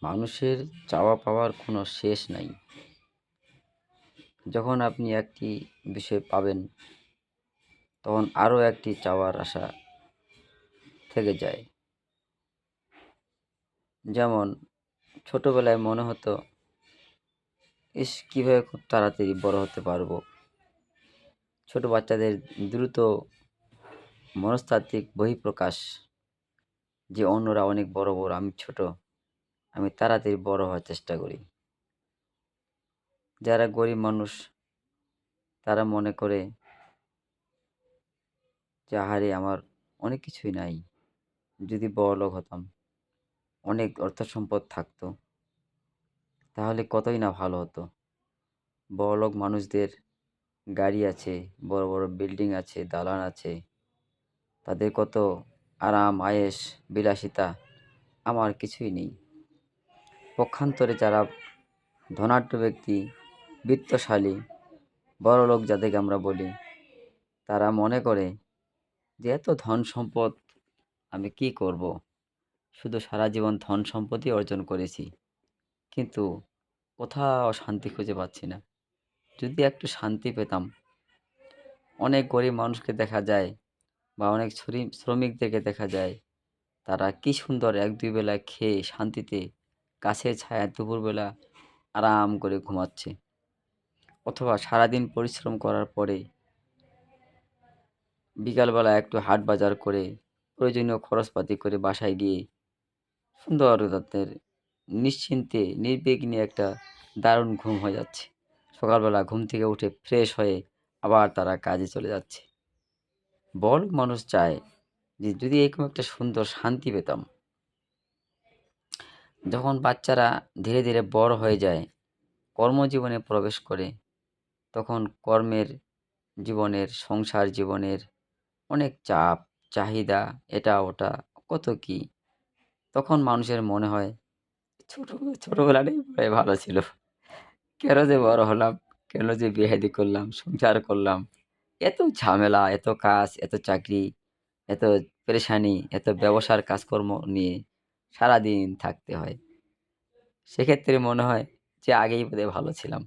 মানুষের চাওয়া পাওয়ার কোনো শেষ নাই। যখন আপনি একটি বিষয় পাবেন, তখন আরও একটি চাওয়ার আশা থেকে যায়। যেমন ছোটবেলায় মনে হতো, ইস কীভাবে খুব তাড়াতাড়ি বড় হতে পারবো। ছোট বাচ্চাদের দ্রুত মনস্তাত্ত্বিক বহিঃপ্রকাশ, যে অন্যরা অনেক বড় বড়, আমি ছোট, আমি তাড়াতাড়ি বড় হওয়ার চেষ্টা করি। যারা গরিব মানুষ তারা মনে করে যে আহারে আমার অনেক কিছুই নাই, যদি বড়লোক হতাম, অনেক অর্থ সম্পদ থাকতো, তাহলে কতই না ভালো হতো। বড়লোক মানুষদের গাড়ি আছে, বড় বড় বিল্ডিং আছে, দালান আছে, তাদের কত আরাম আয়েশ বিলাসিতা, আমার কিছুই নেই। পক্ষান্তরে যারা ধনাঢ্য ব্যক্তি, বিত্তশালী, বড়লোক যাদেরকে আমরা বলি, তারা মনে করে যে এত ধন সম্পদ আমি কি করব? শুধু সারা জীবন ধন সম্পদই অর্জন করেছি, কিন্তু কোথাও শান্তি খুঁজে পাচ্ছি না। যদি একটু শান্তি পেতাম। অনেক গরিব মানুষকে দেখা যায় বা অনেক শ্রমিকদেরকে দেখা যায়, তারা কি সুন্দর ১-২ বেলা খেয়ে শান্তিতে গাছের ছায়ায় দুপুরবেলা আরাম করে ঘুমাচ্ছে। অথবা সারাদিন পরিশ্রম করার পরে বিকালবেলা একটু হাট বাজার করে প্রয়োজনীয় খরচপাতি করে বাসায় গিয়ে সুন্দর তাদের নিশ্চিন্তে নির্বিঘ্নে একটা দারুণ ঘুম হয়ে যাচ্ছে। সকালবেলা ঘুম থেকে উঠে ফ্রেশ হয়ে আবার তারা কাজে চলে যাচ্ছে। বড়লোক মানুষ চায় যে যদি এরকম একটা সুন্দর শান্তি পেতাম। যখন বাচ্চারা ধীরে ধীরে বড় হয়ে যায়, কর্মজীবনে প্রবেশ করে, তখন কর্মের জীবনের, সংসার জীবনের অনেক চাপ, চাহিদা, এটা ওটা কত কি। তখন মানুষের মনে হয় ছোট ছোটবেলাটাই বোধহয় ভালো ছিল। কেন যে বড় হলাম? কেন যে বিয়ে-শাদী করলাম, সংসার করলাম? এত ঝামেলা, এত কাজ, এত চাকরি, এত পেরেশানি, এত ব্যবসার কাজকর্ম নিয়ে সারাদিন থাকতে হয়। সেক্ষেত্রে মনে হয় যে আগেই বোধহয় ভালো ছিলাম।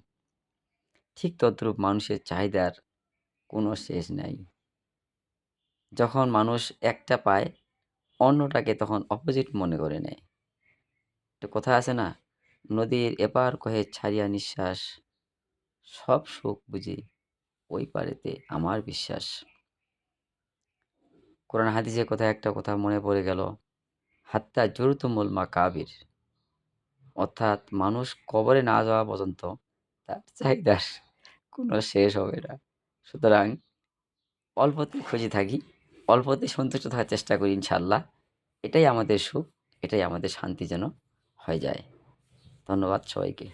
ঠিক তদ্রূপ মানুষের চাহিদার কোনো শেষ নাই। যখন মানুষ একটা পায়, অন্যটাকে তখন অপোজিট মনে করে নেয়। একটা কথা আছে না? নদীর এপার কহে ছাড়িয়া নিঃশ্বাস, সব সুখ বুঝি ওই পারেতে আমার বিশ্বাস। কোরআন হাদিসের কথায় একটা কথা মনে পড়ে গেল, হাত্তা জুরতুমুল মাকাবির। অর্থাৎ মানুষ কবরে না যাওয়া পর্যন্ত তার চাহিদার কোনো শেষ হবে না। সুতরাং অল্পতেই খুশি থাকি, অল্পতেই সন্তুষ্ট থাকার চেষ্টা করি ইনশাআল্লাহ। এটাই আমাদের সুখ, এটাই আমাদের শান্তি যেন হয়ে যায়। ধন্যবাদ সবাইকে।